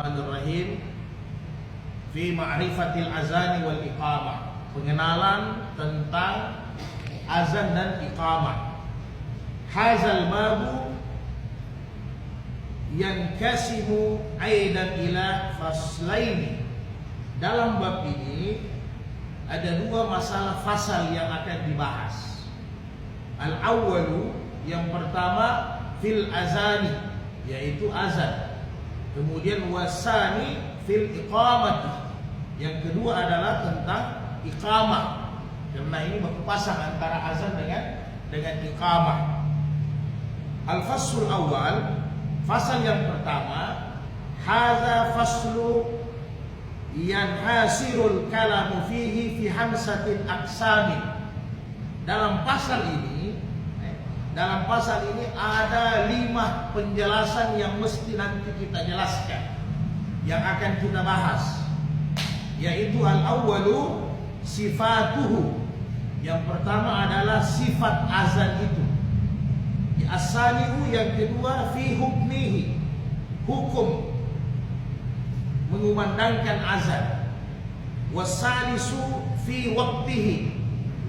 Bismillahirrahmanirrahim. Fi ma'rifatil azani wal iqamah. Pengenalan tentang azan dan iqamah. Hazal babu yankasimu aidan ila faslaini. Dalam bab ini ada dua masalah fasal yang akan dibahas. Al-awwalu, yang pertama, fil azani, yaitu azan. Kemudian wasani fil iqamati, yang kedua adalah tentang iqamah. Karena ini berpasang antara azan dengan iqamah. Al-faslul awal, fasal yang pertama, hadza faslu yanhasirul kalamu fihi fi hamsatin aqsamin. Dalam pasal ini ada 5 penjelasan yang mesti nanti kita jelaskan, yang akan kita bahas, yaitu al-awwalu sifatuhu. Yang pertama adalah sifat azan itu. As-sani'u, yang kedua, fi hukmihi, hukum mengumandangkan azan. Was-salisu fi waqtihi,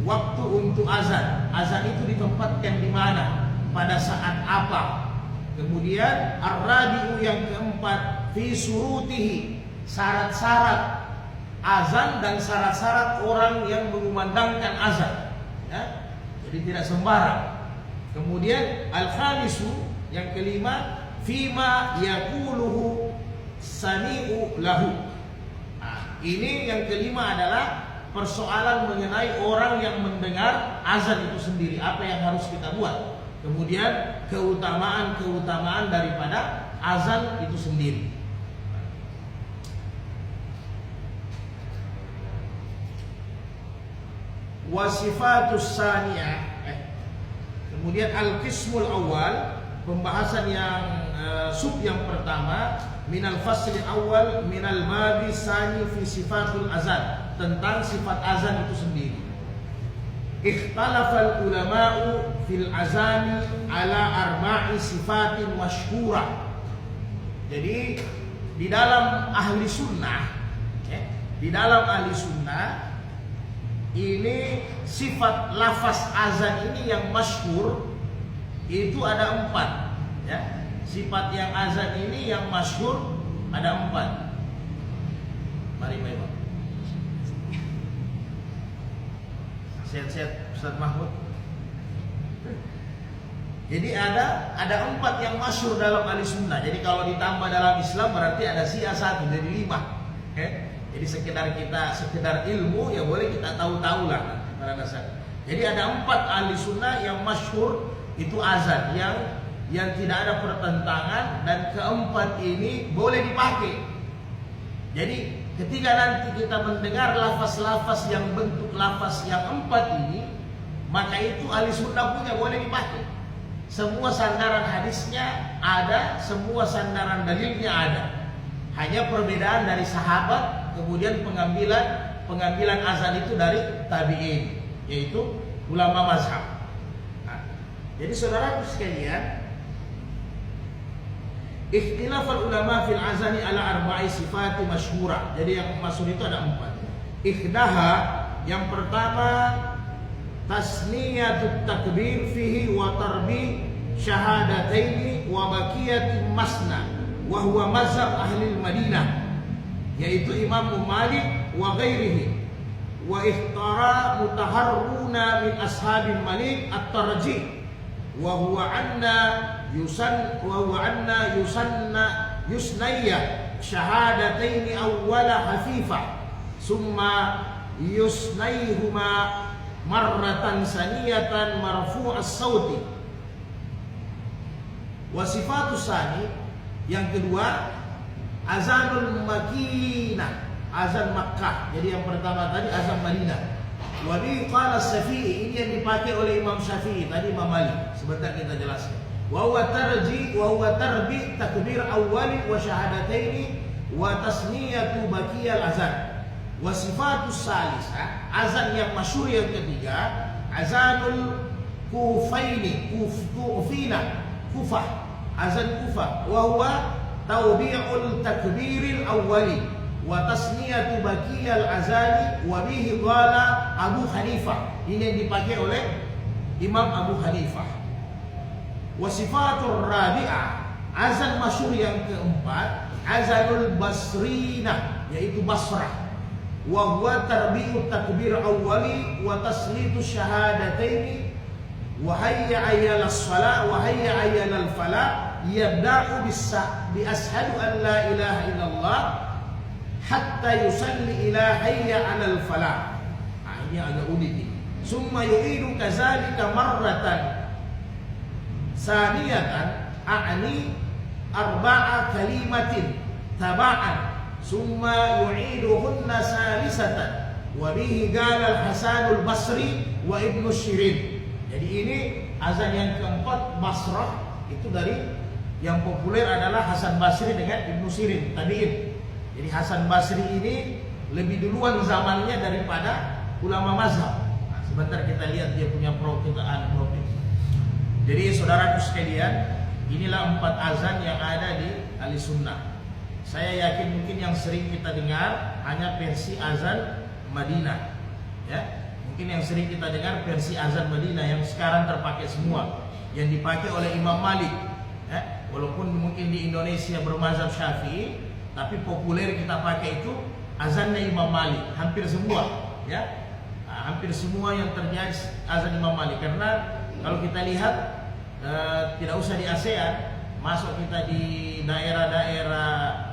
waktu untuk azan. Azan itu ditempatkan di mana, pada saat apa. Kemudian ar-rabi'u, yang keempat, fi surutihi, syarat-syarat azan dan syarat-syarat orang yang mengumandangkan azan, ya? Jadi tidak sembarang. Kemudian al-khamisu, yang kelima, fima yaquluhu sami'u lahu. Nah, ini yang kelima adalah persoalan mengenai orang yang mendengar azan itu sendiri, apa yang harus kita buat. Kemudian keutamaan daripada azan itu sendiri. Wasifatus saniyah. Kemudian al-qismul awal, pembahasan yang sub yang pertama, minal fasli awal minal babi sani fi sifatul azan, tentang sifat azan itu sendiri. Ikhtalafal ulama'u fil azani ala arba'i sifatin masyhurah. Jadi di dalam ahli sunnah, di dalam ahli sunnah ini sifat lafaz azan ini yang masyhur itu ada 4, ya. Sifat yang azan ini yang masyhur ada 4. Mari Pak. Sehat-sehat Ustaz Mahmud. Jadi ada 4 yang masyhur dalam ahli sunnah. Jadi kalau ditambah dalam Islam berarti ada sia 1 dari 5. Jadi sekedar ilmu, ya boleh kita tahu-tahu lah pada dasarnya. Jadi ada 4 ahli sunnah yang masyhur itu azan, yang tidak ada pertentangan, dan keempat ini boleh dipakai. Jadi ketika nanti kita mendengar lafaz-lafaz yang bentuk lafaz yang 4 ini, maka itu ahli sunnah punya boleh dipakai. Semua sandaran hadisnya ada, semua sandaran dalilnya ada. Hanya perbedaan dari sahabat, kemudian pengambilan azan itu dari tabi'in, yaitu ulama mazhab. Nah, jadi saudara sekalian, ikhtilafal ulama fil azani ala arba'i sifati masyhurah. Jadi yang masyhur itu ada 4. Ikhdaha, yang pertama, tasniyatut takbir fihi wa tarbi syahadataini wa baqiyatin masna, wa huwa mazhab ahli Madinah, yaitu Imam Malik wa ghairihi. Wa ikhtara mutaharruna min ashabil Malik at-tarjih, wa huwa anna yusnayya syahadataini awwala hafifah summa yusnayhuma marratan saniyatan marfu'as sauti. Wa sifatus sani, yang kedua, azanul Makinah, azan Makkah. Jadi yang pertama tadi azan Madinah. Wa bi qala Syafi'i, ini yang dipakai oleh Imam Syafi'i, tadi Imam Malik sebentar kita jelaskan. Wa huwa tarbi takbir awwali wa syahadataini wa tasniyatu baqiyal azan. Wa sifatus salisah, azan yang masyhur yang ketiga, azanul Kufina, Kufah, azan Kufah. Wa huwa tawbi'ul takbiril awwali wa tasniyatu baqiyal azani wa bihi qala Abu Hanifah. Ini yang dipakai oleh Imam Abu Hanifah. Wa sifatur rabi'ah, azan masyhur yang keempat, azanul basrinah, yaitu Basrah. Wa huwa tarbi'ut takbir awwali wa taslitu syahadataini wa hayya 'alalas shalah wa hayya 'alal falah, yabda'u bi ashhadu an la ilaha illallah hatta yusalli ila hayya 'alal falah. Ini agak unik nih. Summa yu'idu kadzalika marratan saniyatan a'ni arba'a kalimatin taba'an summa yu'iduhunna salisatan wa bihi qala al-Hasanul Basri wa Ibnu Syirin. Jadi ini azan yang keempat Basrah, itu dari yang populer adalah Hasan Basri dengan Ibnu Syirin tabi'in. Jadi Hasan Basri ini lebih duluan zamannya daripada ulama mazhab. Nah, sebentar kita lihat dia punya perkataan profil. Jadi saudaraku sekalian, inilah 4 azan yang ada di ahli sunnah. Saya yakin mungkin yang sering kita dengar hanya versi azan Madinah, ya. Mungkin yang sering kita dengar versi azan Madinah yang sekarang terpakai semua, yang dipakai oleh Imam Malik, ya. Walaupun mungkin di Indonesia bermazhab Syafi'i, tapi populer kita pakai itu azannya Imam Malik, hampir semua, ya. Nah, hampir semua yang terjadi azan Imam Malik, karena kalau kita lihat tidak usah di ASEAN, masuk kita di daerah-daerah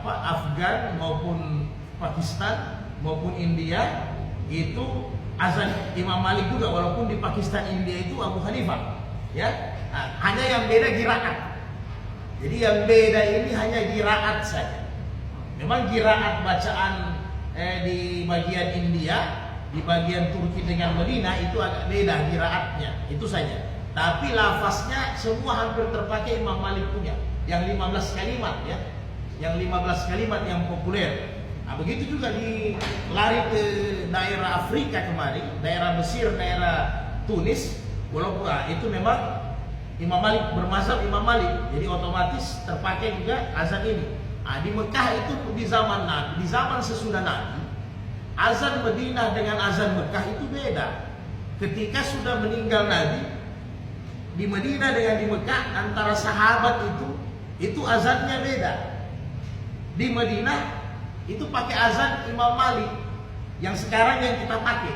Afgan maupun Pakistan maupun India, itu azan Imam Malik juga, walaupun di Pakistan India itu Abu Hanifah, ya. Nah, hanya yang beda qiraat. Jadi yang beda ini hanya qiraat saja. Memang qiraat bacaan di bagian India, di bagian Turki dengan Madinah itu agak beda qiraatnya, itu saja. Tapi lafaznya semua hampir terpakai Imam Malik punya, yang 15 kalimat, ya. Yang 15 kalimat yang populer. Nah, begitu juga di lari ke daerah Afrika kemarin, daerah Mesir, daerah Tunis, walaupun itu memang Imam Malik bermazhab Imam Malik, jadi otomatis terpakai juga azan ini. Nah, di Mekah itu di zaman Nabi, di zaman sesudah Nabi, azan Madinah dengan azan Mekah itu beda. Ketika sudah meninggal Nabi, di Madinah dengan di Mekah antara sahabat itu azannya beda. Di Madinah itu pakai azan Imam Malik yang sekarang yang kita pakai.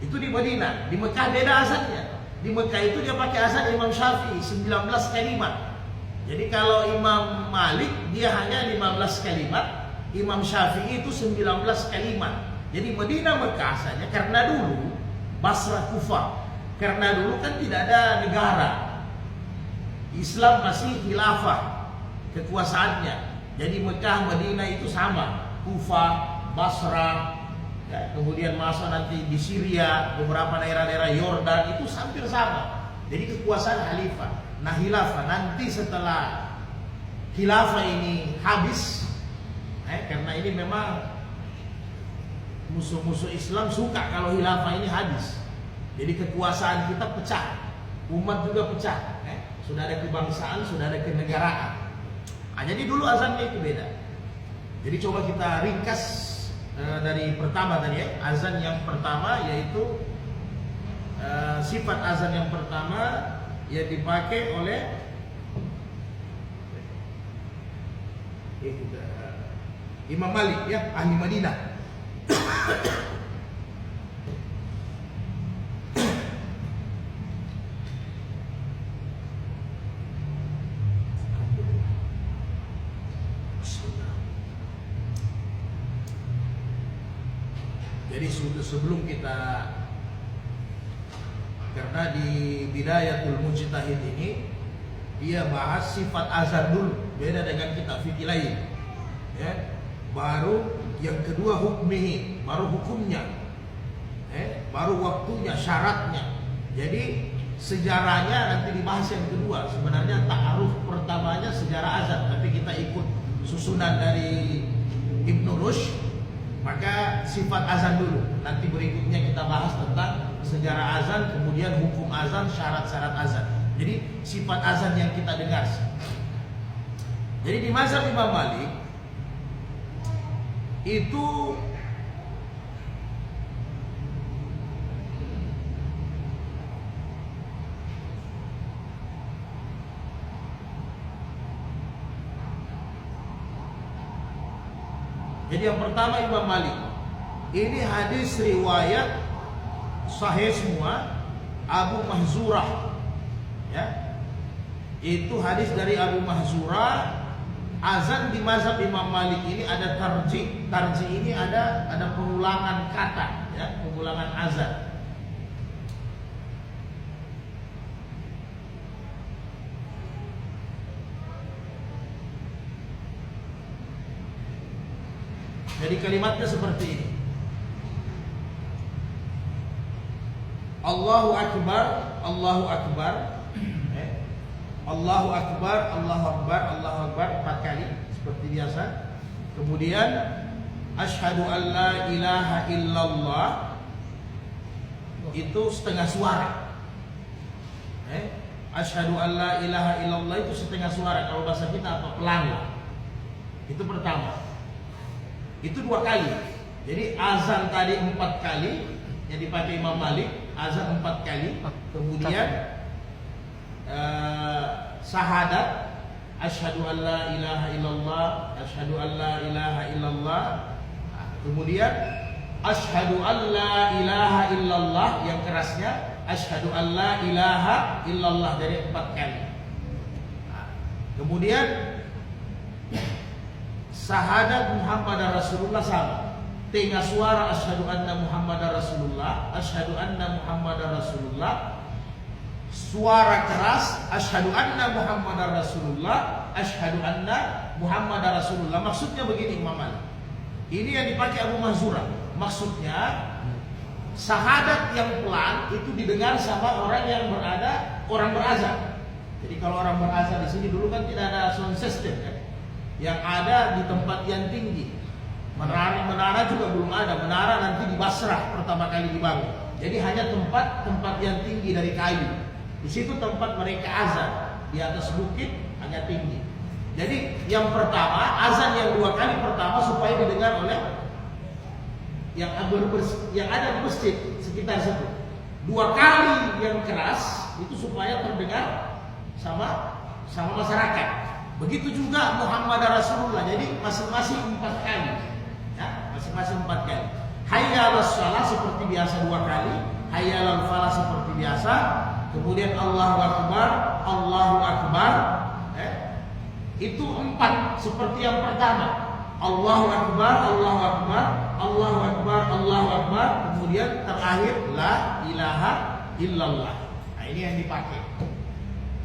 Itu di Madinah. Di Mekah beda azannya. Di Mekah itu dia pakai azan Imam Syafi'i 19 kalimat. Jadi kalau Imam Malik dia hanya 15 kalimat, Imam Syafi'i itu 19 kalimat. Jadi Madinah Mekah saja, karena dulu Basrah Kufah, karena dulu kan tidak ada negara, Islam masih khilafah kekuasaannya. Jadi Mekah, Madinah itu sama, Kufah, Basrah, ya, kemudian masuk nanti di Syria, beberapa daerah-daerah Yordan itu hampir sama. Jadi kekuasaan khalifah. Nah, khilafah nanti setelah khilafah ini habis, karena ini memang musuh-musuh Islam suka kalau khilafah ini habis. Jadi kekuasaan kita pecah, umat juga pecah. Sudah ada kebangsaan, sudah ada kenegaraan. Nah, jadi dulu azannya itu beda. Jadi coba kita ringkas dari pertama tadi, ya. Azan yang pertama yaitu sifat azan yang pertama yang dipakai oleh Imam Malik, ya, ahli Madinah. Jadi sebelum kita, karena di Bidayatul Mujtahid ini dia bahas sifat azan dulu, beda dengan kitab fikih lain, ya. Baru yang kedua hukmihi, baru hukumnya, baru waktunya, syaratnya. Jadi sejarahnya nanti dibahas yang kedua. Sebenarnya ta'aruf pertamanya sejarah azan, tapi kita ikut susunan dari Ibnu Rushd. Maka sifat azan dulu, nanti berikutnya kita bahas tentang sejarah azan, kemudian hukum azan, syarat-syarat azan. Jadi sifat azan yang kita dengar. Jadi di mazhab Imam Malik itu jadi yang pertama Imam Malik ini hadis riwayat sahih semua Abu Mahzurah, ya, itu hadis dari Abu Mahzurah. Azan di mazhab Imam Malik ini ada tarjih. Tarjih ini ada pengulangan kata, ya, pengulangan azan. Jadi kalimatnya seperti ini. Allahu Akbar, Allahu Akbar, Allahu Akbar, Allahu Akbar, Allahu Akbar 4 kali seperti biasa. Kemudian asyhadu an la ilaha illallah itu setengah suara. Asyhadu an la ilaha illallah itu setengah suara. Kalau bahasa kita apa? Pelan. Itu pertama. Itu 2 kali. Jadi azan tadi 4 kali yang dipakai Imam Malik, azan 4 kali. Kemudian syahadat asyhadu an la ilaha illallah, asyhadu an la ilaha illallah. Kemudian asyhadu an la ilaha illallah yang kerasnya asyhadu an la ilaha illallah dari 4 kali. Kemudian syahadat Muhammad Rasulullah sama. Tengah suara asyhadu anna Muhammad Rasulullah, asyhadu anna Muhammad Rasulullah. Suara keras asyhadu anna Muhammad Rasulullah, asyhadu anna Muhammad Rasulullah. Maksudnya begini Imam Malik. Ini yang dipakai Abu Mahzurah. Maksudnya syahadat yang pelan itu didengar sama orang yang berazan. Jadi kalau orang berazan di sini dulu kan tidak ada sound system kan. Yang ada di tempat yang tinggi. Menara juga belum ada. Menara nanti di Basrah pertama kali dibangun. Jadi hanya tempat yang tinggi dari kayu. Di situ tempat mereka azan. Di atas bukit hanya tinggi. Jadi yang pertama azan yang 2 kali pertama supaya didengar oleh yang ada di masjid sekitar situ. 2 kali yang keras itu supaya terdengar sama masyarakat. Begitu juga Muhammad Rasulullah. Jadi masing-masing 4 kali. Ya, masing-masing 4 kali. Hayya 'alas shalah seperti biasa 2 kali. Hayya 'alal falah seperti biasa. Kemudian Allahu Akbar, Allahu Akbar. Itu 4 seperti yang pertama. Allahu Akbar, Allahu Akbar, Allahu Akbar, Allahu Akbar. Kemudian terakhir la ilaha illallah. Nah, ini yang dipakai.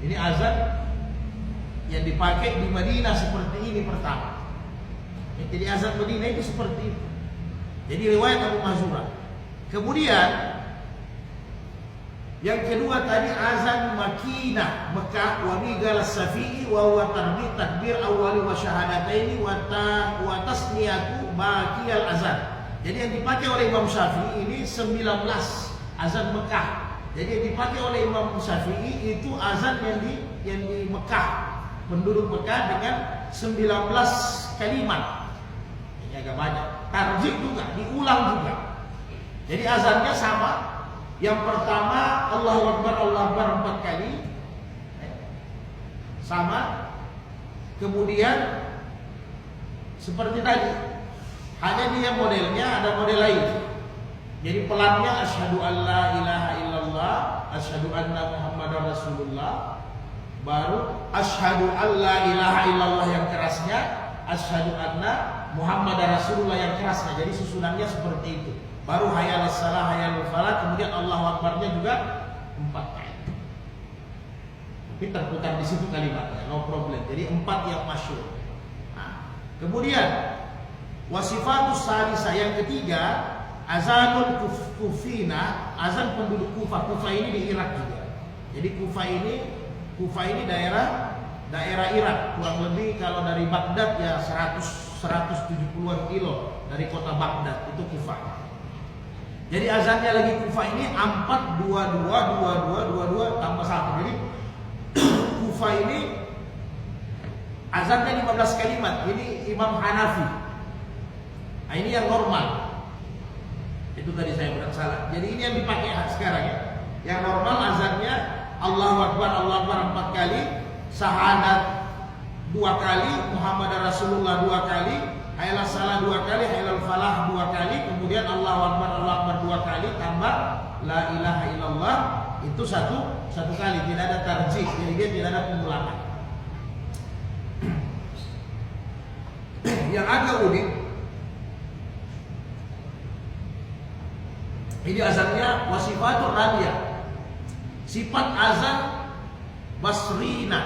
Ini azan yang dipakai di Madinah seperti ini pertama. Jadi azan Madinah itu seperti itu. Jadi riwayat Abu Mahzurah. Kemudian yang kedua tadi azan Makinah Mekah wa bigal as-safi'i wa huwa takbir awali wa syahadataini wa tasniyatu baqiyal azan. Jadi yang dipakai oleh Imam Syafi'i ini 19 azan Mekah. Jadi yang dipakai oleh Imam Syafi'i itu azan yang di Mekah. Penduduk Mekah dengan 19 kalimat. Ini agak banyak. Tarjih juga, diulang juga. Jadi azannya sama. Yang pertama Allahu Akbar, Allahu Akbar 4 kali. Sama. Kemudian seperti tadi. Hanya dia modelnya ada model lain. Jadi pelannya asyhadu an la ilaha illallah, asyhadu anna Muhammadar Rasulullah. Baru asyhadu an la ilaha illallah yang kerasnya, asyhadu anna Muhammad Rasulullah yang kerasnya. Jadi susunannya seperti itu. Baru hayya 'alas shalah, hayya 'alal falah, kemudian Allahu Akbarnya juga 4 kali. Tapi terputar di situ kalimatnya, no problem. Jadi 4 yang masyhur. Nah, kemudian wasifatus sadisah yang ketiga, azanul kufina, azan penduduk Kufah. Kufah ini di Irak juga. Jadi Kufah ini daerah Irak, kurang lebih kalau dari Baghdad ya 170-an kilo dari kota Baghdad itu Kufah. Jadi azannya lagi Kufah ini 4 2 2 2 2 2 2 tambah 1. Jadi Kufah ini Azannya 15 kalimat. Ini Imam Hanafi. Nah, ini yang normal. Itu tadi saya bilang salah. Jadi ini yang dipakai sekarang ya. Yang normal azannya Allahu Akbar 4 kali, syahadat 2 kali, Muhammad Rasulullah 2 kali, hayal salah 2 kali, hayal falah 2 kali, kemudian Allahu Akbar 2 kali, tambah la ilaha illallah, itu satu kali, tidak ada tarjih, jadi dia tidak ada pengulangan. Yang agak unik, ini azannya wasifatul radiyah, sifat azan Basrina,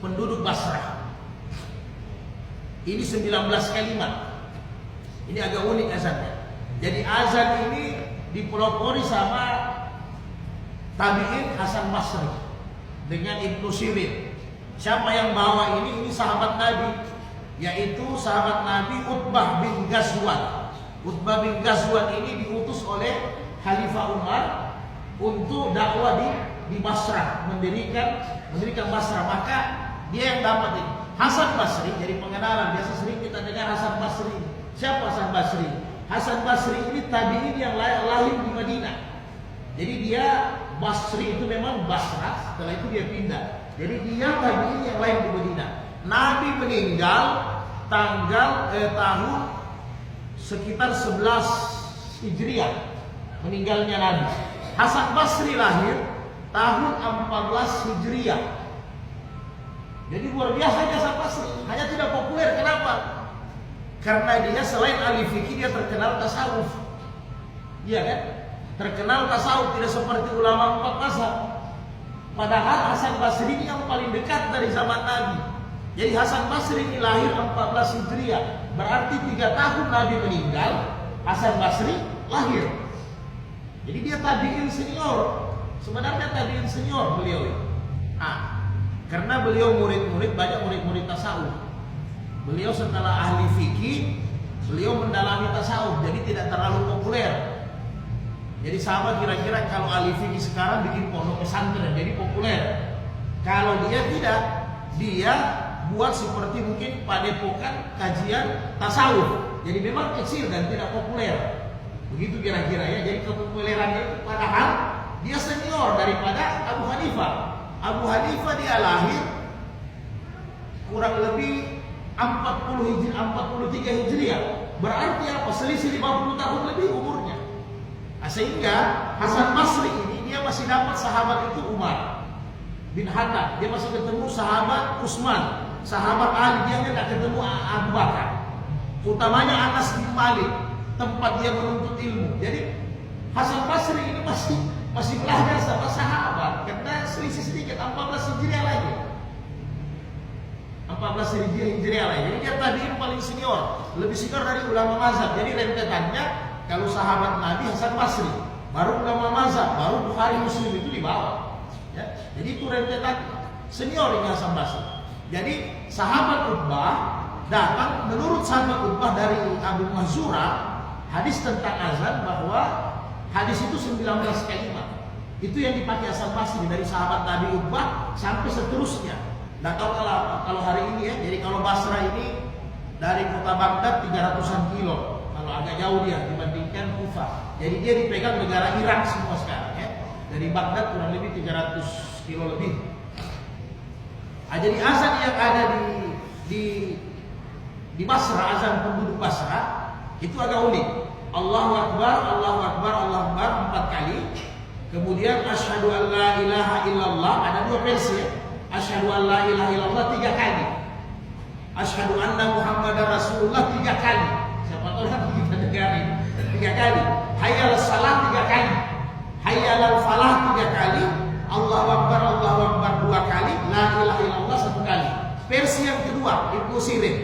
penduduk Basrah. Ini 19 kalimat. Ini agak unik azannya. Jadi azan ini dipelopori sama tabi'in Hasan Basri dengan Ibnu Sirin. Siapa yang bawa ini? Ini sahabat Nabi, yaitu sahabat Nabi Utbah bin Ghazwan. Utbah bin Ghazwan ini diutus oleh Khalifah Umar untuk dakwah di Basrah, mendirikan Basrah. Maka dia yang dapat ini. Hasan Basri, jadi pengenalan biasa sering kita dengar Hasan Basri. Siapa Hasan Basri? Hasan Basri ini tabi'in yang lahir di Madinah. Jadi dia Basri itu memang Basrah, setelah itu dia pindah. Jadi dia tabi'in yang lahir di Madinah. Nabi meninggal tahun sekitar 11 Hijriah meninggalnya Nabi. Hasan Basri lahir tahun 14 Hijriah. Jadi luar biasa Hasan Basri, hanya tidak populer. Kenapa? Karena dia selain ahli fikih, dia terkenal tasawuf. Iya kan? Terkenal tasawuf, tidak seperti ulama 4 mazhab. Padahal Hasan Basri ini yang paling dekat dari zaman Nabi. Jadi Hasan Basri ini lahir 14 Hijriah, berarti 3 tahun Nabi meninggal, Hasan Basri lahir. Jadi dia tabi'in senior. Sebenarnya tabi'in senior beliau ini. Karena beliau banyak murid-murid tasawuf. Beliau setelah ahli fikih, beliau mendalami tasawuf, jadi tidak terlalu populer. Jadi sama kira-kira kalau ahli fikih sekarang bikin pondok pesantren, jadi populer. Kalau dia tidak, dia buat seperti mungkin padepokan kajian tasawuf. Jadi memang kecil dan tidak populer. Begitu kira-kira ya. Jadi kepopulerannya itu padahal dia senior daripada Abu Hanifah. Abu Hanifah dia lahir kurang lebih 43 Hijriah. Berarti apa? Selisih 50 tahun lebih umurnya. Sehingga Hasan Basri ini dia masih dapat sahabat itu Umar bin Khattab. Dia masih ketemu sahabat Utsman, sahabat Ali. Dia tidak ketemu Abu Bakar. Utamanya Anas bin Malik, tempat dia menuntut ilmu. Jadi Hasan Basri ini masih belajar sama sahabat, karena selisih sedikit 14 Hijriah lagi. 14 Hijriah lagi. Jadi dia tabi'in paling senior, lebih senior dari ulama mazhab. Jadi rentetannya kalau sahabat Nabi Hasan Basri, baru ulama mazhab, baru Bukhari Muslim itu di bawah. Ya. Jadi itu rentetan senior ini Hasan Basri. Jadi sahabat Utbah datang, menurut sahabat Utbah dari Abu Mahzura, hadis tentang azan bahwa hadis itu 19 kalimat. Itu yang dipakai Hasan Basri dari sahabat Nabi Utbah sampai seterusnya. Nah kalau hari ini ya, jadi kalau Basrah ini dari kota Baghdad 300-an kilo. Kalau agak jauh dia dibandingkan Kufah. Jadi dia dipegang negara Irak semua sekarang ya. Dari Baghdad kurang lebih 300 kilo lebih. Jadi azan yang ada di Basrah, azan penduduk Basrah itu agak unik. Allahu Akbar, Allahu Akbar, Allahu Akbar 4 kali. Kemudian asyhadu an la ilaha illallah, ada 2 versi ya. Asyhadu an la ilaha illallah 3 kali. Asyhadu anna Muhammadar Rasulullah 3 kali. Siapa tahu nanti kita dengarin 3 kali. Hayya 'alas salat 3 kali. Hayya 'alal falah 3 kali. Allahu Akbar 2 kali. La ilaha illallah 1 kali. Versi yang kedua Ibnu Sirin.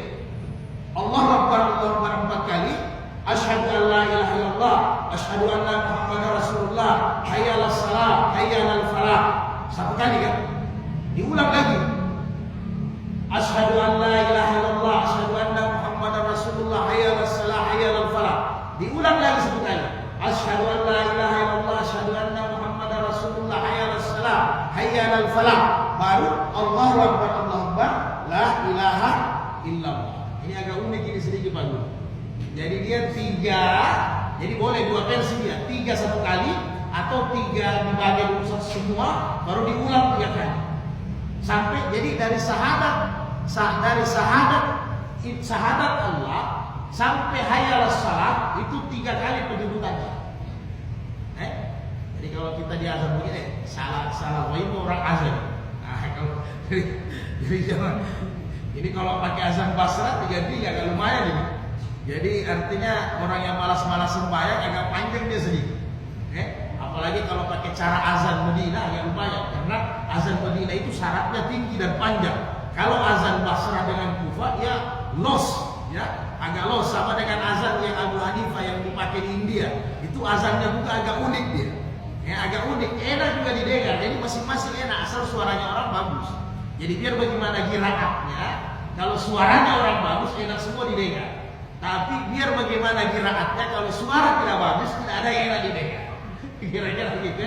Allahu Akbar 4 kali. Asyhadu an la ilaha illallah, asyhadu anna Muhammadar Rasulullah, hayya 'alas salat, hayya 'alal falah. 1 kali kan? Diulang lagi. Asyhadu an la ilaha illallah, asyhadu anna Muhammadar Rasulullah, hayya 'alas salat, hayya 'alal falah. Diulang lagi 1 kali. Asyhadu an la ilaha illallah, asyhadu anna Muhammadar Rasulullah, hayya 'alas salat, hayya 'alal falah. Baru Allahu Akbar, la ilaha Pak Guru. Jadi dia 3, jadi boleh 2 versi dia, 3 satu kali atau 3 dibagi semua baru diulang 3 kali. Sampai jadi dari syahadat Allah sampai hayal salat itu 3 kali penyebutannya. Jadi kalau kita di azan begini, salah, wah itu orang azan. Nah, kalau jadi jangan. Ini kalau pakai azan Basra 3 agak lumayan ini. Jadi artinya orang yang malas-malas sembahyang agak panjang dia sedikit. Apalagi kalau pakai cara azan Medina agak lumayan, karena azan Medina itu syaratnya tinggi dan panjang. Kalau azan Basra dengan Kufah ya los, ya agak los, sama dengan azan yang Abu Hanifah yang dipakai di India. Itu azannya juga agak unik dia. Agak unik, enak juga didengar. Jadi masing-masing enak asal suaranya orang bagus. Jadi biar bagaimana qiraatnya, kalau suaranya orang bagus enak semua didengar. Tapi biar bagaimana qiraatnya, kalau suara tidak bagus tidak ada yang enak didengar. Kira-kira gitu.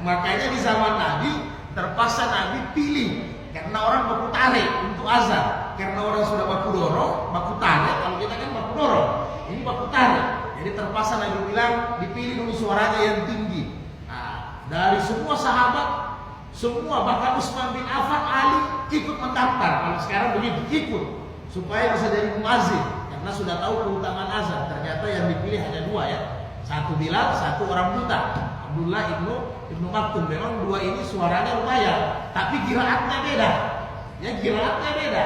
Makanya di zaman Nabi terpaksa Nabi pilih, karena orang baku tarik untuk azan. Karena orang sudah baku dorong, baku tarik. Kalau kita kan baku dorong, ini baku tarik. Jadi terpaksa Nabi bilang dipilih dulu suaranya yang tinggi. Nah, dari semua sahabat, semua bahkan Utsman bin Affan, Ali ikut mendaftar. Kalau sekarang begitu ikut supaya bisa jadi muazzin, karena sudah tahu keutamaan azan. Ternyata yang dipilih hanya 2 ya. Satu Bilal, satu orang buta, Abdullah ibnu Maktum. Memang 2 ini suaranya lumayan, tapi qiraatnya beda. Ya, qiraatnya beda.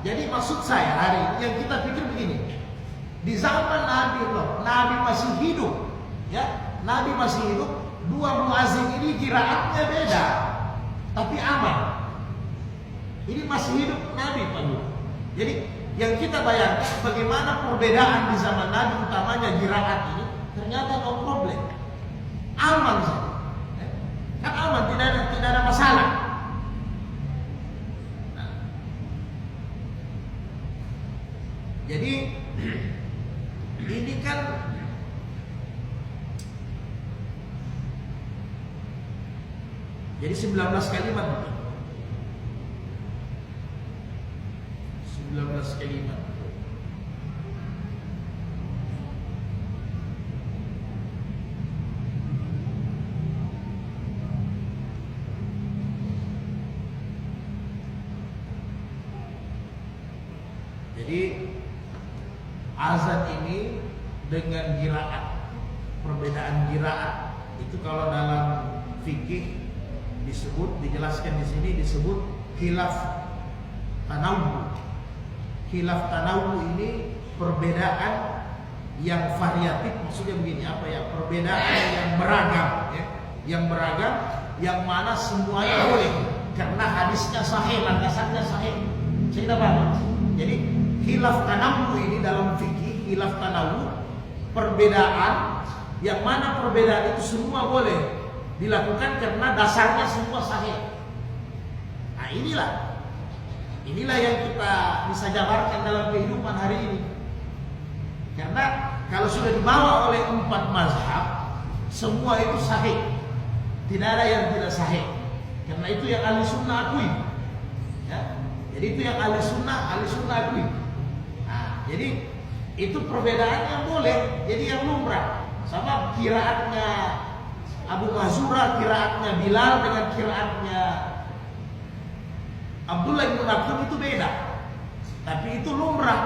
Jadi maksud saya hari ini yang kita pikir begini. Di zaman Nabi masih hidup, ya, Nabi masih hidup, 2 muazzin ini qiraatnya beda, tapi aman. Ini masih hidup Nabi, Pak Guru. Jadi yang kita bayangkan bagaimana perbedaan di zaman Nabi, utamanya qiraat ini, ternyata no problem, aman saja, kan aman, tidak ada masalah. Nah, jadi ini kan jadi 19 kalimat, 19 kalimat. Jadi azan ini dengan qiraat, perbedaan qiraat itu kalau dalam fikih dijelaskan di sini disebut khilaf tanawwu. Khilaf tanawwu ini perbedaan yang variatif, maksudnya begini, apa ya? Perbedaan yang beragam, ya. Yang beragam, yang mana semuanya boleh karena hadisnya sahih, landasannya sahih. Saya paham. Jadi khilaf tanawwu ini dalam fikih, khilaf tanawwu perbedaan yang mana perbedaan itu semua boleh dilakukan karena dasarnya semua sahih. Nah, inilah yang kita bisa jabarkan dalam kehidupan hari ini. Karena kalau sudah dibawa oleh 4 mazhab, semua itu sahih, tidak ada yang tidak sahih. Karena itu yang ahli sunnah akui, ya. Jadi itu yang ahli sunnah akui. Nah, jadi itu perbedaannya boleh, jadi yang lumrah. Sama qiraatnya Abu Mahzura, qiraatnya Bilal dengan qiraatnya Abdullah bin Maktum itu beda. Tapi itu lumrah,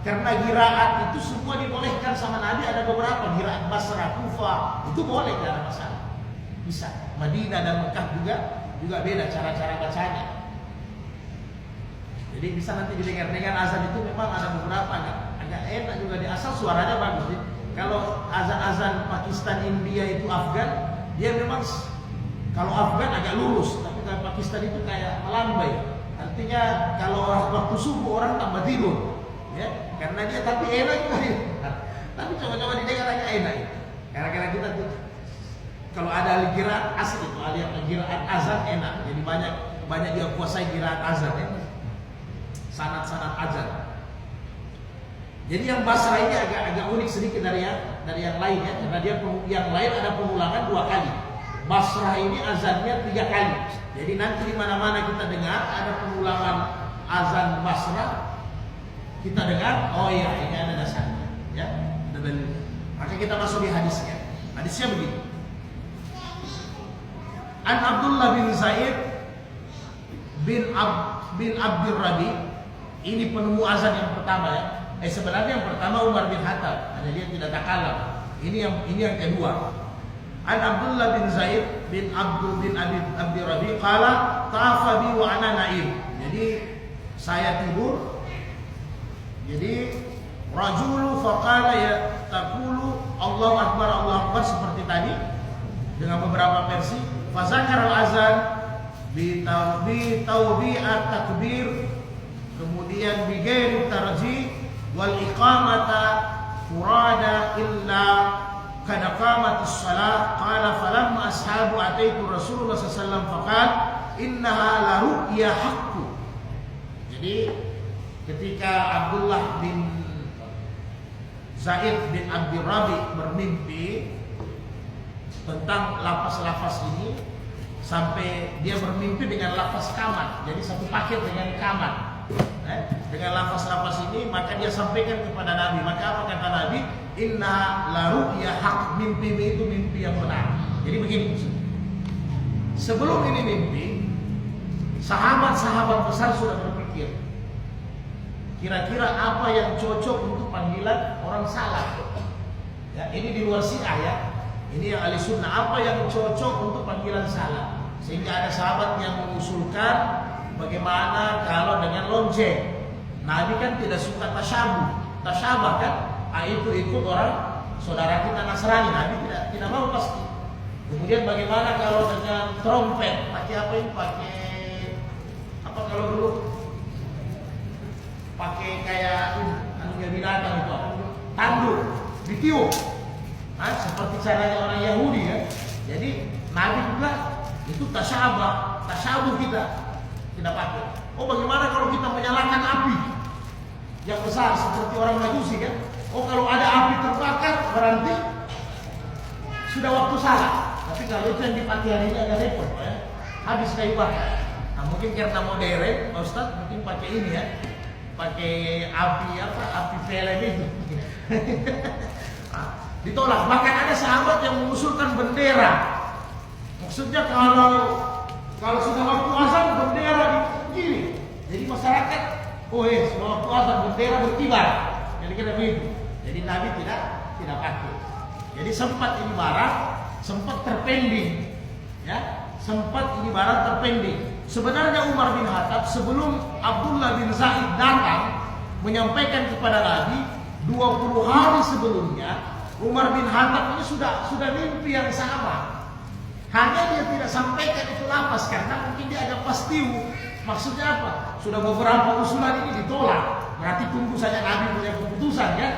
karena qiraat itu semua dibolehkan sama Nabi. Ada beberapa qiraat Basra, Kufah itu boleh, tidak ada masalah. Bisa. Madinah dan Mekah juga beda cara-cara bacanya. Jadi bisa nanti didengar dengan azan itu memang ada beberapa agak enak juga, di asal suaranya bagus. Kalau azan-azan Pakistan, India itu Afgan, dia memang kalau Afgan agak lurus, tapi kalau Pakistan itu kayak melambai. Artinya kalau waktu subuh orang tambah tidur, ya, karena dia tapi enak juga dia. Tapi coba-coba didengar agak enak. Karena kita tuh kalau ada qiraat asli, kalau ada qiraat azan enak. Jadi banyak dia kuasai qiraat azan, ya. Sanad-sanad azan. Jadi yang Basra ini agak unik sedikit dari yang lain, ya, karena dia yang lain ada pengulangan 2 kali. Basra ini azannya 3 kali. Jadi nanti di mana-mana kita dengar ada pengulangan azan Basra, kita dengar, oh iya ini ada Maka kita masuk di hadisnya. Hadisnya begini. An Abdullah bin Zaid bin Abdul Rabi, ini penemu azan yang pertama ya. Sebenarnya yang pertama Umar bin Khattab, hanya dia tidak takalam. Ini yang kedua. An Abdullah bin Zaid bin Abdul Rabi qala ta'afa bi wa ana naim. Jadi saya tidur. Jadi rajulu faqala ya taqulu Allahu akbar seperti tadi dengan beberapa versi. Fa zakara al-azan bi tawbi'at takbir, kemudian bi ghairi tarjih wal iqamata furada illa kada qamatis shalah. Qala falamma ashabu ataitu Rasulullah sallallahu alaihi wasallam faqala innaha la ru'ya haqqu. Jadi ketika Abdullah bin Zaid bin Abdul Rabi bermimpi tentang lafaz-lafaz ini, sampai dia bermimpi dengan lafaz kamat, jadi satu paket dengan kamat. Dengan lafaz-lafaz ini maka dia sampaikan kepada Nabi. Maka apa kata Nabi? Inna la ru'ya haq, mimpi itu mimpi yang benar. Jadi begini, sebelum ini mimpi, sahabat-sahabat besar sudah berpikir kira-kira apa yang cocok untuk panggilan orang salah. Ya, ini di luar Syiah ya. Ini yang ahli sunnah, apa yang cocok untuk panggilan salah. Sehingga ada sahabat yang mengusulkan bagaimana kalau dengan lonceng. Nabi kan tidak suka tasyabah kan? Itu ikut orang saudara kita Nasrani. Nabi tidak mau pasti. Kemudian bagaimana kalau dengan trompet? Pakai apa ini? Pakai apa kalau dulu? Pakai kayak anunya binatang itu, tanduk, ditiup. Seperti caranya orang Yahudi ya. Jadi Nabi juga itu tasyabuh kita tidak pakai. Oh bagaimana kalau kita menyalakan api yang besar seperti orang Majusi kan? Oh kalau ada api terbakar berarti sudah waktu salah. Tapi kalau itu yang dipakai hari ini agak repot ya. Habis kayu bakar. Nah mungkin karena modern, Pak Ustadz mungkin pakai ini ya. Pakai api film itu. Ditolak. Bahkan ada sahabat yang mengusulkan bendera. Maksudnya kalau sudah waktu azan bendera begini. Jadi masyarakat, sudah waktu azan bendera berkibar. Jadi kira begitu. Jadi Nabi tidak pakai. Jadi sempat ini barang, sempat terpending. Ya, sempat ini barang terpending. Sebenarnya Umar bin Khattab sebelum Abdullah bin Zaid datang menyampaikan kepada Nabi 20 hari sebelumnya, Umar bin Khattab ini sudah mimpi yang sama. Hanya dia tidak sampaikan itu lafaz karena mungkin dia agak pastiu. Maksudnya apa? Sudah beberapa usulan ini ditolak. Berarti tunggu saja Nabi punya keputusan kan?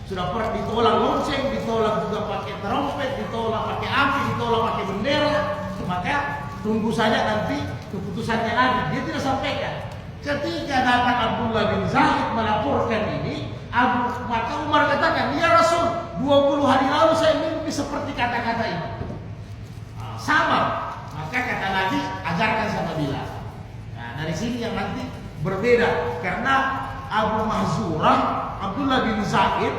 Sudah pernah ditolak lonceng, ditolak juga pakai trompet, ditolak pakai api, ditolak pakai bendera. Maka tunggu saja nanti keputusannya Nabi. Dia tidak sampaikan. Ketika datang Abdullah bin Zaid melaporkan ini, maka Umar katakan, ya Rasul, 20 hari lalu saya mimpi seperti kata-kata ini. Sama. Maka kata Nabi, ajarkan sama Bilal. Nah, dari sini yang nanti berbeda. Karena Abu Mahzurah, Abdullah bin Zaid,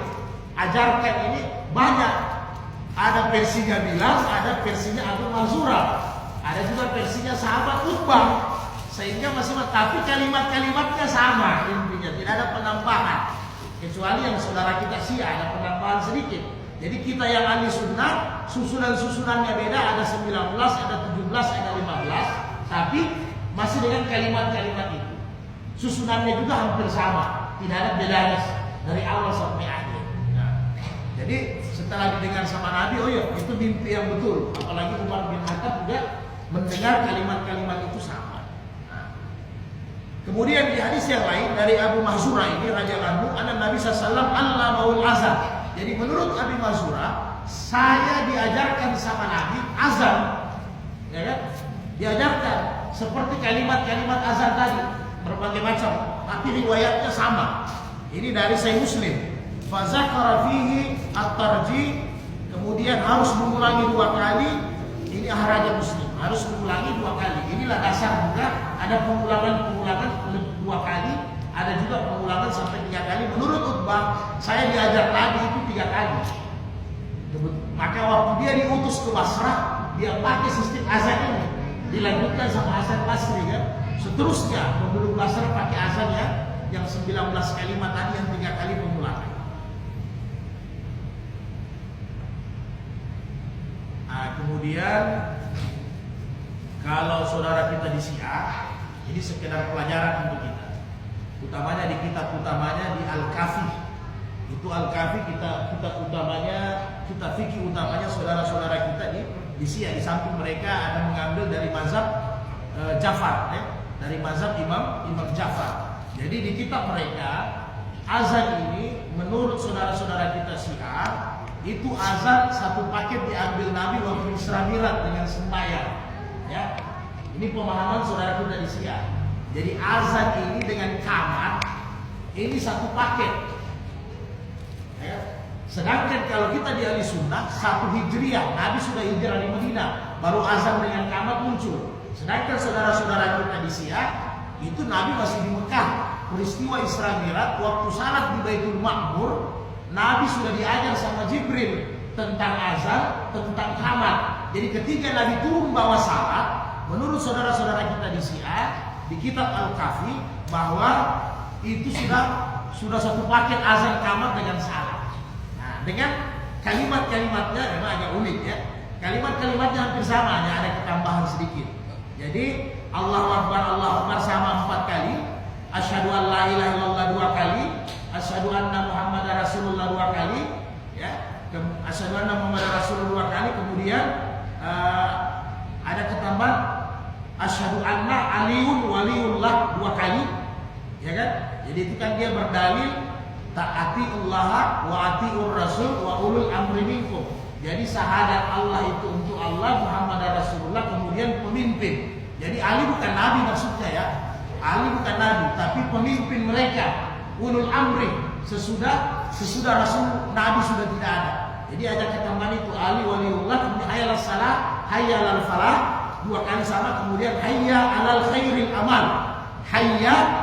ajarkan ini banyak. Ada versinya Bilal, ada versinya Abu Mahzurah. Ada juga versinya sahabat Uqbah. Sehingga masih, tapi kalimat-kalimatnya sama intinya, tidak ada penambahan. Kecuali yang saudara kita Syiah ada penambahan sedikit. Jadi kita yang ahli sunnah, susunan-susunannya beda, ada 19, ada 17, ada 15, tapi masih dengan kalimat-kalimat itu. Susunannya juga hampir sama, tidak ada bedanya dari awal sampai akhir. Nah, jadi setelah didengar sama Nabi, itu mimpi yang betul. Apalagi Umar bin Khattab juga mendengar kalimat-kalimat itu sama. Nah, kemudian di hadis yang lain dari Abu Mahzurah ini radhiyallahu anhu, anna Nabi sallallahu alaihi wasallam allamaul azan. Jadi menurut Abi Mahzurah, saya diajarkan sama Nabi azan, ya kan? Diajarkan seperti kalimat-kalimat azan tadi, berbagai macam, tapi riwayatnya sama. Ini dari Sahih Muslim. Fa zakara fihi at-tarjih, kemudian harus mengulangi 2 kali. Ini ahraja Muslim, harus mengulangi 2 kali. Inilah dasar juga, ada pengulangan 2 kali. Ada juga pengulangan sampai 3 kali. Menurut Uqbah, saya diajar Nabi itu 3 kali. Maka waktu dia diutus ke Basrah, dia pakai sistem azan ini, dilanjutkan sama azan Basri kan. Seterusnya penduduk Basrah pakai azan yang 19 kalimat tadi, yang 3 kali pengulangan. Nah, kemudian kalau saudara kita di Syiah, ini sekedar pelajaran untuk kita. Utamanya di kitab utamanya di Al-Kafi. Itu Al-Kafi kitab utamanya, kitab fikih utamanya saudara-saudara kita di Syiah. Di samping mereka ada mengambil dari mazhab Ja'far, dari mazhab Imam Ja'far. Jadi di kitab mereka azan ini menurut saudara-saudara kita Syiah itu azan satu paket diambil Nabi waktu Isra Mi'raj dengan sembahyang. Ya, ini pemahaman saudara kita di Syiah. Jadi azan ini dengan qamat ini satu paket. Ya. Sedangkan kalau kita di Ahli Sunnah 1 Hijriah, Nabi sudah hijrah di Madinah, baru azan dengan qamat muncul. Sedangkan saudara-saudara kita di Syiah itu Nabi masih di Mekah. Peristiwa Isra Mi'raj waktu salat di Baitul Ma'mur, Nabi sudah diajar sama Jibril tentang azan, tentang qamat. Jadi ketika Nabi turun bawa salat, menurut saudara-saudara kita di Syiah di kitab Al-Kafi bahwa itu sudah satu paket azan qamat dengan salat. Nah, dengan kalimat-kalimatnya memang agak unik ya. Kalimat-kalimatnya hampir sama, hanya ada ketambahan sedikit. Jadi Allahu Akbar sama 4 kali, asyhadu an la ilaha illallah 2 kali, asyhadu anna Muhammadar Rasulullah 2 kali, ya. Asyhadu anna Muhammadar Rasulullah 2 kali, kemudian ada ketambahan asyhadu anna Aliun waliullah 2 kali, ya kan? Jadi itu kan dia berdalil ta'atiullah wa atiur rasul wa ulul amri minkum. Jadi syahadat Allah itu untuk Allah, Muhammad Rasulullah, kemudian pemimpin. Jadi Ali bukan nabi maksudnya ya. Ali bukan nabi, tapi pemimpin mereka, ulul amri. Sesudah Rasul Nabi sudah tidak ada. Jadi ada ketambahan itu Ali waliullah, kemudian hayya alas salah, hayya alal falah 2 kali sama, kemudian hayya alal khairil amal. Hayya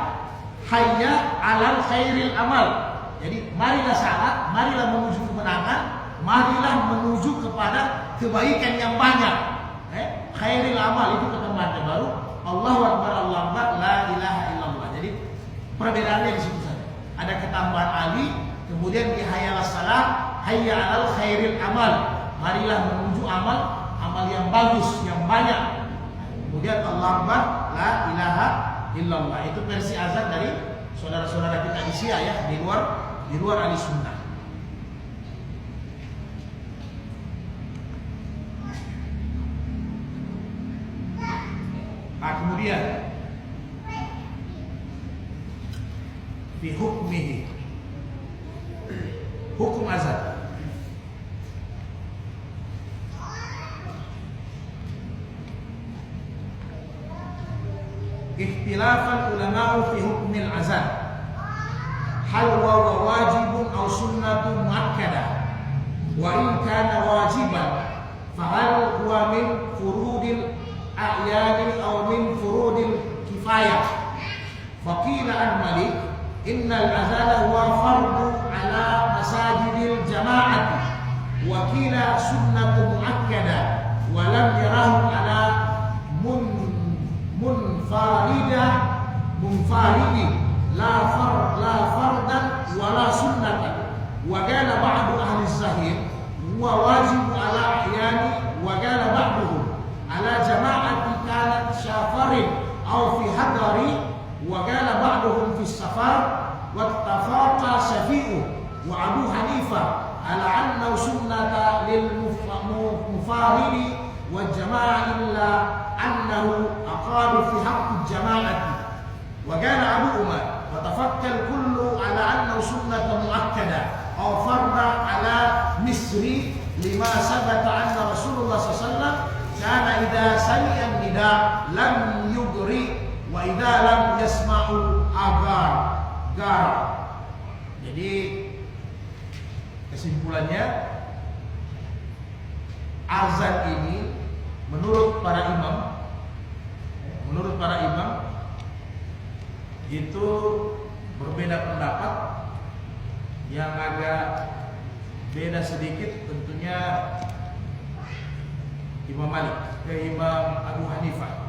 alal khairil amal. Jadi marilah salat, marilah menuju kemenangan, marilah menuju kepada kebaikan yang banyak. Khairil amal itu ketambahannya baru Allahu Akbar, Allahu Akbar, la ilaha illallah. Jadi perbedaannya di situ saja. Ada ketambahan Ali, kemudian di hayya alas salah, hayya alal khairil amal. Marilah menuju amal yang bagus, yang banyak. Kemudian Allahu Akbar, la ilaha illallah. Itu versi azan dari saudara-saudara kita di Syiah ya, di luar Ahli Sunnah. Nah, kemudian fi hukmihi, hukum azan. Ikhtilafan ulama fi hukmil azan. Hal huwa wajibun aw sunnatun muakkadah. Wa in kana wajiban fa hal huwa min furudil a'yani aw min furudil kifayah. Faqila an Malik innal azana huwa fardu ala masajidil jama'ati wa qila sunnatun muakkadah wa lam yarahu ala munfaridi la fardan wala sunnatan wa qala ba'du ahli zahir huwa wajib ala ahyani wa qala ba'duhum ala jama'ati kanat syafarin aw fi hadari wa qala ba'duhum fi safar wa tafaqa syafi'u wa Abu Hanifah ala anna sunnata lil mufaridi wa jama'a illa annahu aqalu fi haqqi jama'ati wa qala Abu Umar wa tafakkal kullu ala annahu sunnatun muakkada aw farda ala misri lima sabata anna Rasulullah sallallahu alaihi wasallam kana idza sami'a nida lam yugri wa idza lam yasma'u agar. Jadi kesimpulannya azan ini menurut para imam itu berbeda pendapat yang agak beda sedikit tentunya Imam Malik ke Imam Abu Hanifah.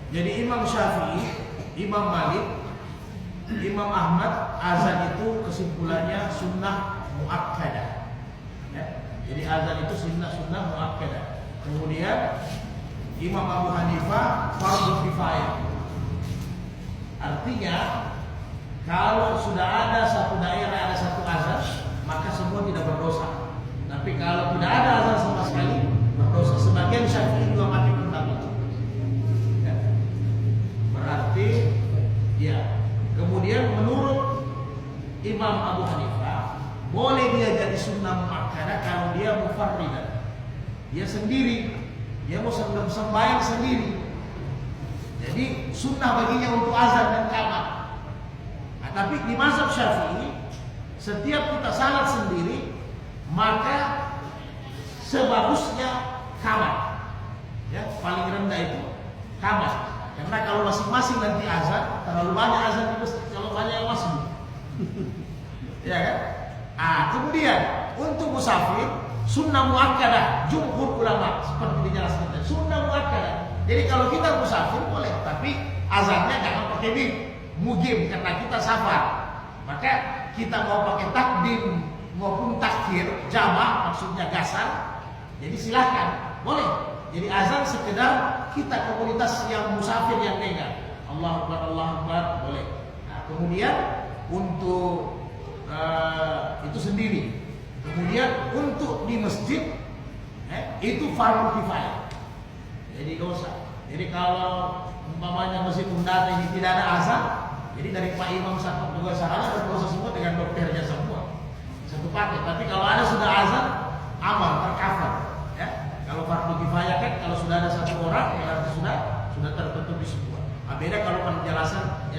Jadi Imam Syafi'i, Imam Malik, Imam Ahmad, azan itu kesimpulannya sunnah muakkadah. Ya. Jadi azan itu sunnah muakkadah. Kemudian Imam Abu Hanifah fardhu kifayah. Artinya kalau sudah ada satu daerah ada satu azan, maka semua tidak berdosa. Tapi kalau tidak ada azan sama sekali, berdosa. Sebagian Syafi'i juga mati tentang itu. Ya. Berarti ya. Kemudian menurut Imam Abu Hanifah boleh dia jadi sunnah muakkadah kalau dia mufarridan. Dia sendiri, dia mau sembahyang sendiri. Jadi sunnah baginya untuk azan dan qamat. Nah, tapi di mazhab Syafi'i setiap kita salat sendiri maka sebagusnya qamat. Ya, paling rendah itu qamat. Karena kalau masing-masing nanti azan terlalu banyak azan di masjid, kalau banyak yang masuk. Ya kan? Kemudian untuk musafir sunnah muakkadah, jumhur ulama seperti dijelaskan tadi, sunnah muakkadah. Jadi kalau kita musafir boleh, tapi azannya jangan pakai mugim karena kita safar. Maka kita mau pakai takdim maupun takhir jamak maksudnya gasar. Jadi silahkan, boleh. Jadi azan sekedar kita komunitas yang musafir yang negar. Allahu Akbar, Allahu Akbar, boleh. Nah, kemudian untuk itu sendiri. Kemudian untuk di masjid itu fardhu kifayah. Jadi dosa. Jadi kalau umpamanya masjid Undata ini tidak ada azan, jadi dari Pak Imam sampai juga sahaja berdosa semua dengan dokternya semua. Satu paket. Tapi kalau ada sudah azan, aman, tercover. Ya. Kalau fardhu kifayah kan kalau sudah ada satu orang berarti sudah tertutup di semua. Beda kalau penjelasan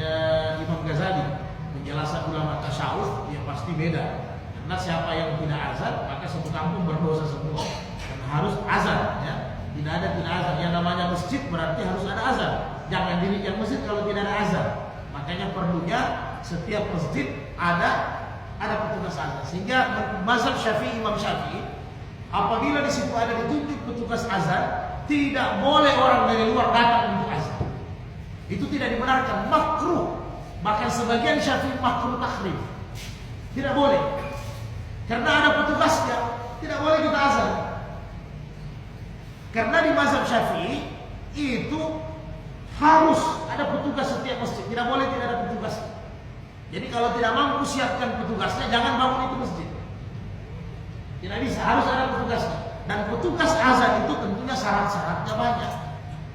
Imam Ghazali. Penjelasan ulama tasawuf ya pasti beda. Karena siapa yang tidak azan maka satu kampung berdosa semua. Karena harus azan ya. Tidak azan. Yang namanya masjid berarti harus ada azan. Jangan dirikan masjid kalau tidak ada azan. Makanya perlunya setiap masjid ada petugas azan. Sehingga mazhab Syafi'i, Imam Syafi'i apabila di situ ada ditunjuk petugas azan, tidak boleh orang dari luar datang untuk azan. Itu tidak dibenarkan, makruh. Bahkan sebagian Syafi'i makruh tahrim. Tidak boleh. Karena ada petugasnya, tidak boleh kita azan. Karena di mazhab Syafi'i itu harus ada petugas setiap masjid. Tidak boleh tidak ada petugas. Jadi kalau tidak mampu siapkan petugasnya, jangan bangun itu masjid. Tidak bisa, harus ada petugasnya. Dan petugas azan itu tentunya syarat-syaratnya banyak.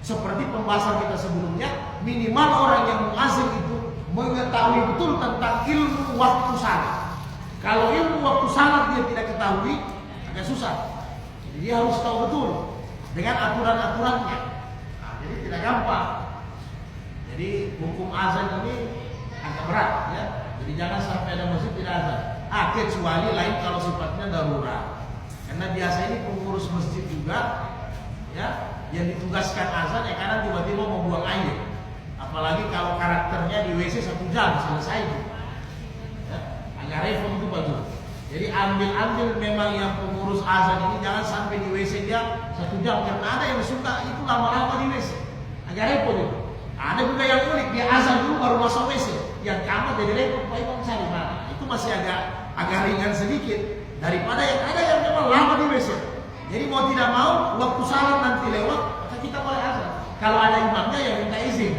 Seperti pembahasan kita sebelumnya, minimal orang yang muazin itu mengetahui betul tentang ilmu waktu salat. Kalau ilmu waktu salat dia tidak ketahui, agak susah. Jadi dia harus tahu betul dengan aturan-aturannya. Nah, jadi tidak gampang. Jadi hukum azan ini agak berat ya. Jadi jangan sampai ada masjid tidak azan. Kecuali lain kalau sifatnya darurat. Karena biasa ini pengurus masjid juga ya yang ditugaskan azan ya karena tiba-tiba mau buang air. Apalagi kalau karakternya di WC 1 jam selesai itu. Ya, agak repot itu Pak Jul. Jadi ambil memang yang pengurus azan ini jangan sampai di WC dia 1 jam karena ada yang suka itu lama-lama di WC. Agak repot itu. Ada juga yang unik dia azan dulu baru masuk WC. Yang kamar jadi repot Pak Imam cari mana. Itu masih agak ringan sedikit daripada yang ada yang memang lama di WC. Jadi mau tidak mau waktu salat nanti lewat maka kita boleh azan. Kalau ada imamnya yang minta izin.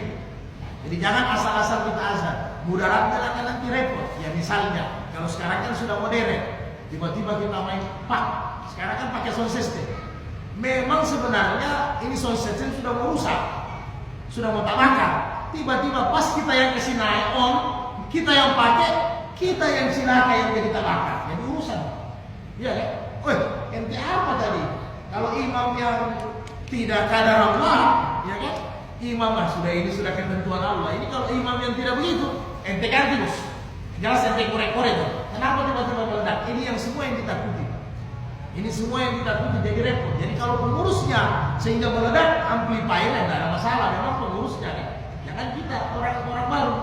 Jadi jangan asal-asal kita azan. Mudaratnya akan nanti repot. Ya misalnya, kalau sekarang kan sudah modern. Tiba-tiba kita main pak. Sekarang kan pakai sound system. Memang sebenarnya ini sound system sudah mau rusak. Sudah mau tabakan. Tiba-tiba pas kita yang kasih naik on, kita yang pakai, kita yang cilaka yang jadi tabakan. Jadi urusan. Iya kan? Ente apa tadi? Kalau imam yang tidak kadar Allah, ya kan? Imam sudah ketentuan Allah. Ini kalau imam yang tidak begitu, ente ganti bos. Jelas ente korek-korek. Kenapa tiba-tiba meledak? Ini yang semua yang ditakuti. Ini semua yang ditakuti jadi repot. Jadi kalau pengurusnya sehingga meledak amplifiernya tidak ada masalah, memang pengurusnya kan. Jangan kita orang-orang baru,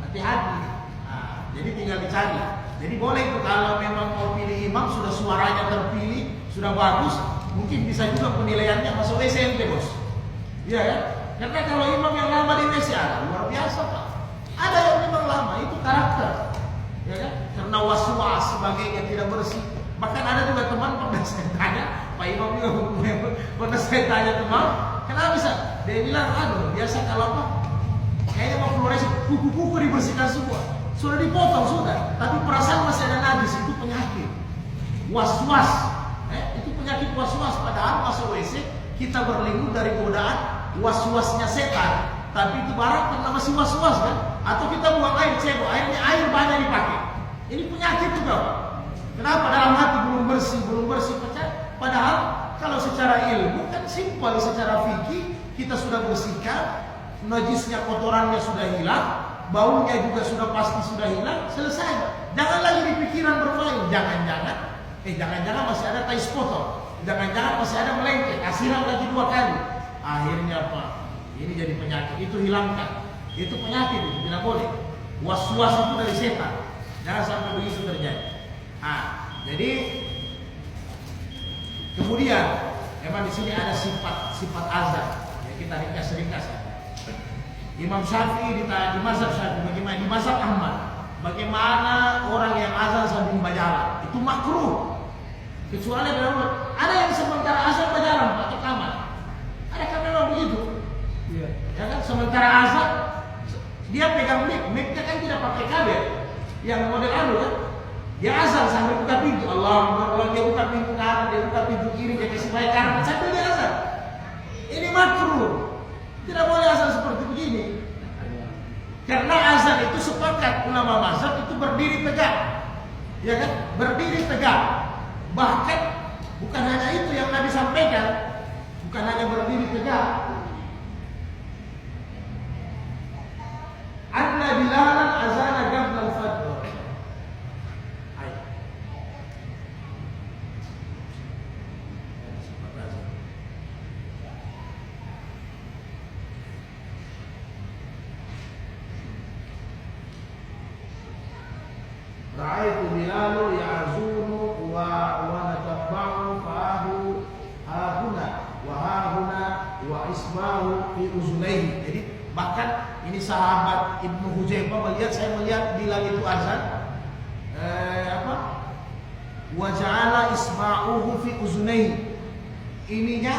hati-hati. Nah, jadi tinggal dicari. Jadi boleh itu kalau memang mau pilih imam sudah suaranya terpilih, sudah bagus, mungkin bisa juga penilaiannya masuk SMP bos. Iya ya. Karena kalau imam yang lama di WC luar biasa pak. Ada yang memang lama itu karakter, ya kan? Karena was-was sebagainya tidak bersih. Bahkan ada juga teman pernah saya tanya, Pak Imam juga pernah saya tanya teman, kenapa bisa? Dia bilang, biasa kalau apa? Kayaknya mau fluoresis, kuku-kuku dibersihkan semua, sudah dipotong sudah, tapi perasaan masih ada najis, itu penyakit. Was-was, itu penyakit was-was. Padahal masuk WC kita berlindung dari godaan was-wasnya setan, tapi itu barang karena masih was-was kan? Atau kita buang air cebok, air banyak dipakai. Ini penyakit juga Pak. Kenapa? Dalam hati belum bersih pecah. Padahal kalau secara ilmu kan simpel, secara fikih kita sudah bersihkan, najisnya kotorannya sudah hilang, baunya juga sudah pasti sudah hilang, selesai. Jangan lagi di pikiran bermain. Jangan-jangan masih ada tais potong, jangan-jangan masih ada melengket, siram lagi 2 kali. Akhirnya Pak, ini jadi penyakit. Itu hilangkan. Itu penyakit, itu tidak boleh. Was-was itu dari setan. Jangan sampai begitu terjadi. Jadi kemudian memang di sini ada sifat azan. Ya, kita ringkas. Imam Syafi'i di mazhab Syafi'i, bagaimana di mazhab Ahmad, bagaimana orang yang azan sambil berjalan itu makruh. Kecuali ada yang sementara azan berjalan Pak, ke kamar. Ada kan memang begitu. Iya. Ya kan sementara azan dia pegang mic-nya kan tidak pakai kabel. Yang model kan. Dia azan sambil buka pintu, Allah, dia buka pintu kanan, dia buka pintu kiri, dia kasih baik kanan, sambil dia azan. Ini makruh. Tidak boleh azan seperti begini. Karena azan itu sepakat ulama mazhab itu berdiri tegak. Ya kan? Berdiri tegak. Bahkan bukan hanya itu yang Nabi sampaikan, bukan hanya berdiri tegak. Anna Bilalan azana qabla al-fajr. Ra'aitu Bilalu ya'zunu wa natabba'u fahu hahuna wa hahuna wa isbahu fi uzunaihi. Jadi bahkan ini sahabat Ibnu Huzaifah saya melihat Bilal itu azan wa ja'ala isba'uhu fi uzunaihi. Ininya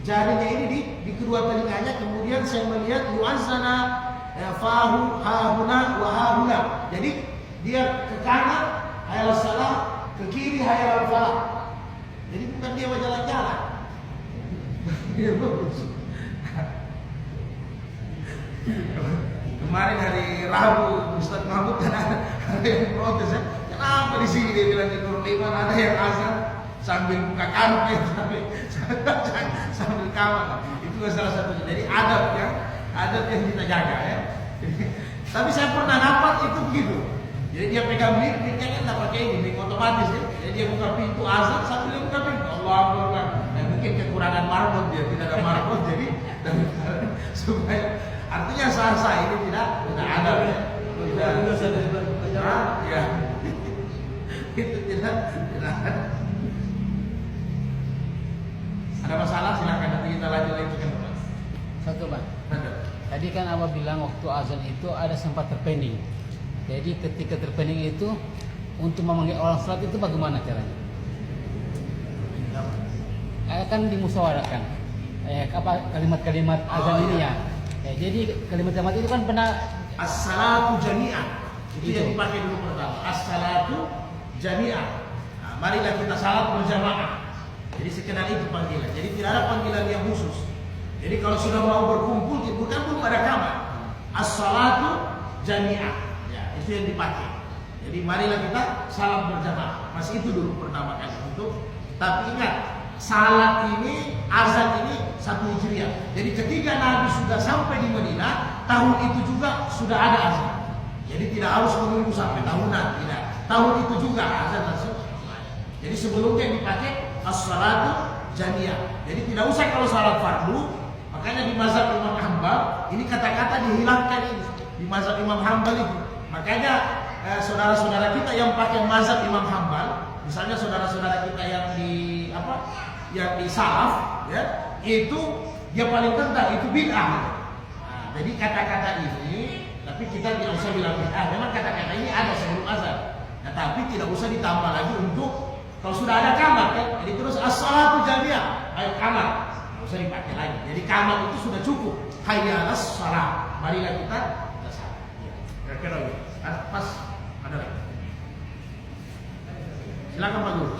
jarinya ini di kedua telinganya, kemudian saya melihat yu'azzana fahu hahuna wa hahuna. Jadi dia ke kanan hayal salah, ke kiri hayal falah. Jadi bukan dia berjalan-jalan. Kemarin hari Rabu Ustaz Mahmud kan ada yang protes ya. Kenapa di sini dia bilang di Nurul Iman ada yang azan sambil buka karpet sambil kawan. Itu salah satunya. Jadi adab yang kita jaga ya. Tapi saya pernah dapat itu begitu. Jadi dia pegang mic kan enggak pakai ini, mic otomatis ya. Jadi dia buka pintu azan sambil dia buka pintu. Allahu Akbar. Dan mungkin kekurangan marbot dia, tidak ada marbot jadi supaya artinya sah-sah ini tidak ada ya. Ya. Itu tidak ada. Ada masalah silakan nanti kita lanjut lagi kan Pak. Satu Pak. Tadi kan Abah bilang waktu azan itu ada sempat terpending. Jadi ketika terpending itu untuk memanggil orang salat itu bagaimana caranya? Kan dimusyawarahkan. Kalimat-kalimat azan ini ya. Jadi kalimat-kalimat itu kan pernah as-salatu jami'an. Itu yang dipakai dulu pertama. As-salatu jami'an. Nah, marilah kita salat berjamaah. Jadi sekedar itu panggilan. Jadi tidak ada panggilan yang khusus. Jadi kalau sudah mau berkumpul, bukan belum ada kamar. As-salatu jami'ah. Ya, itu yang dipakai. Jadi marilah kita salat berjamaah. Masih itu dulu pertama kali untuk. Tapi ingat, salat ini, azan ini 1 Hijriah. Jadi ketika Nabi sudah sampai di Madinah, tahun itu juga sudah ada azan. Jadi tidak harus menunggu sampai tahunan, tidak. Tahun itu juga azan langsung. Jadi sebelumnya dipakai as-salatu jamiyah. Jadi tidak usah kalau salat fardu. Makanya di mazhab Imam Hambal ini kata-kata dihilangkan ini di mazhab Imam Hambal itu. Makanya saudara-saudara kita yang pakai mazhab Imam Hambal, misalnya saudara-saudara kita yang di yang di salaf, ya, itu dia paling tentang itu bid'ah. Nah, jadi kata-kata ini, tapi kita tidak usah bilang bid'ah. Memang kata-kata ini ada sebelum azan, nah, tapi tidak usah ditambah lagi untuk kalau sudah ada kamar kan. Jadi terus as-salatu jamiyah, ayo kamar, nggak usah dipakai lagi. Jadi kamar itu sudah cukup. Hayya alas salat, marilah kita salat. Kira-kira pas ada lagi. Silakan Pak Guru.